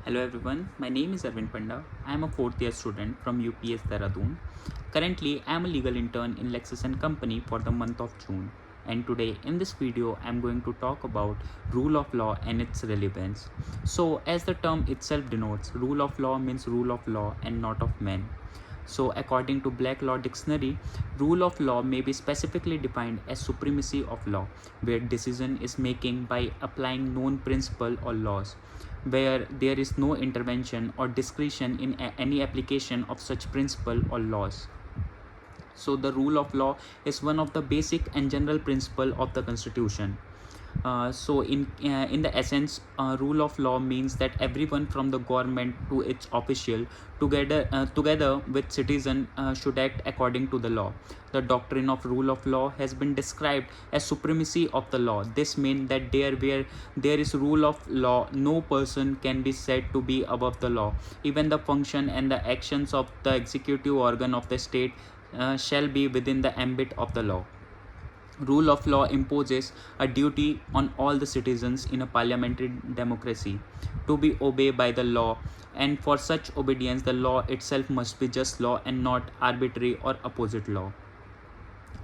Hello everyone, my name is Arvind Panda. I am a fourth year student from UPS Dehradun. Currently, I am a legal intern in Lexus & Company for the month of June. And today in this video, I am going to talk about rule of law and its relevance. So as the term itself denotes, rule of law means rule of law and not of men. So according to Black Law Dictionary, rule of law may be specifically defined as supremacy of law, where decision is making by applying known principle or laws, where there is no intervention or discretion in any application of such principle or laws. So the rule of law is one of the basic and general principle of the Constitution. In the essence, rule of law means that everyone from the government to its official together with citizen should act according to the law. The doctrine of rule of law has been described as supremacy of the law. This means that where there is rule of law, no person can be said to be above the law. Even the function and the actions of the executive organ of the state shall be within the ambit of the law. Rule of law imposes a duty on all the citizens in a parliamentary democracy to be obeyed by the law, and for such obedience the law itself must be just law and not arbitrary or opposite law.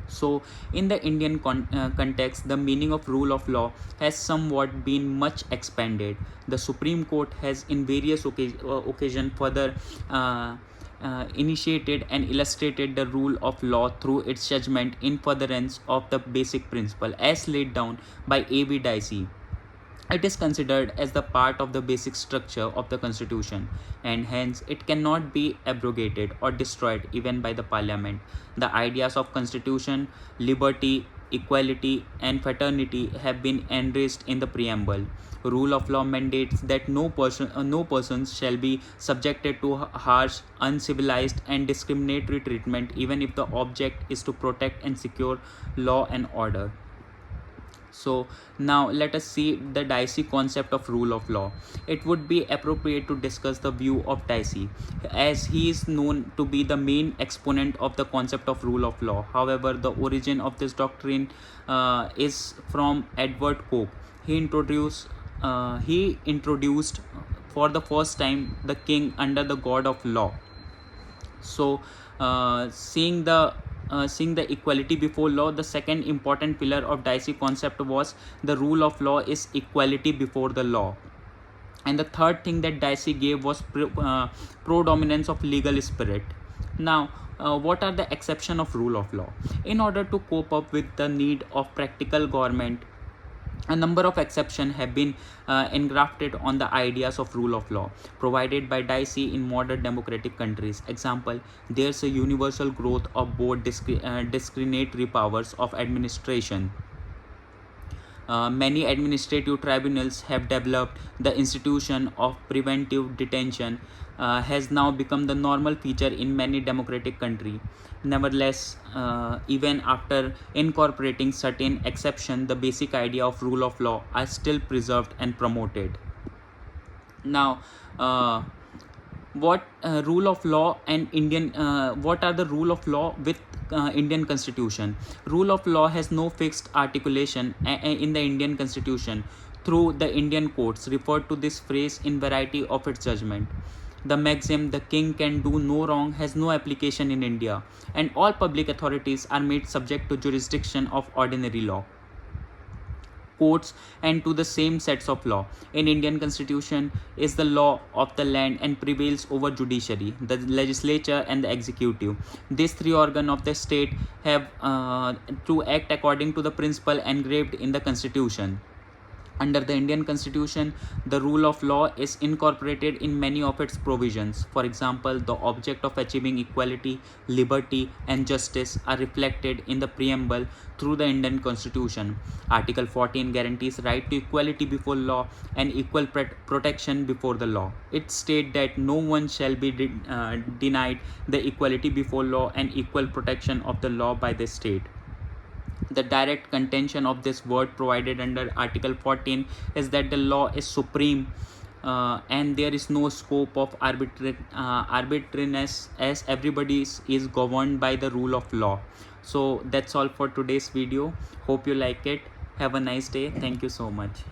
So in the Indian context, the meaning of rule of law has somewhat been much expanded. The Supreme Court has in various occasions further initiated and illustrated the rule of law through its judgment in furtherance of the basic principle as laid down by A.V. Dicey. It is considered as the part of the basic structure of the Constitution, and hence it cannot be abrogated or destroyed even by the Parliament. The ideas of Constitution, liberty, equality and fraternity have been enriched in the preamble. Rule of law mandates that no persons shall be subjected to harsh, uncivilized and discriminatory treatment, even if the object is to protect and secure law and order. So now let us see the Dicey concept of rule of law. It would be appropriate to discuss the view of Dicey, as he is known to be the main exponent of the concept of rule of law. However, the origin of this doctrine is from Edward Coke. He introduced for the first time the king under the god of law. So seeing the equality before law, the second important pillar of Dicey concept was the rule of law is equality before the law. And the third thing that Dicey gave was predominance of legal spirit. Now, what are the exception of rule of law? In order to cope up with the need of practical government, a number of exceptions have been engrafted on the ideas of rule of law provided by Dicey in modern democratic countries. Example, there's a universal growth of both discriminatory powers of administration. Many administrative tribunals have developed. The institution of preventive detention has now become the normal feature in many democratic countries. Nevertheless, even after incorporating certain exceptions, the basic idea of rule of law are still preserved and promoted. Now, what rule of law and what are the rule of law with Indian Constitution? Rule of law has no fixed articulation in the Indian Constitution. Through the Indian courts referred to this phrase in variety of its judgment. The maxim "the king can do no wrong" has no application in India, and all public authorities are made subject to jurisdiction of ordinary law, courts and to the same sets of law. In Indian Constitution is the law of the land and prevails over judiciary, the legislature and the executive. These three organs of the state have to act according to the principle engraved in the Constitution. Under the Indian Constitution, the rule of law is incorporated in many of its provisions. For example, the object of achieving equality, liberty, and justice are reflected in the preamble through the Indian Constitution. Article 14 guarantees right to equality before law and equal protection before the law. It states that no one shall be denied the equality before law and equal protection of the law by the state. The direct contention of this word provided under Article 14 is that the law is supreme and there is no scope of arbitrariness, as everybody is governed by the rule of law. So that's all for today's video. Hope you like it. Have a nice day. Thank you so much.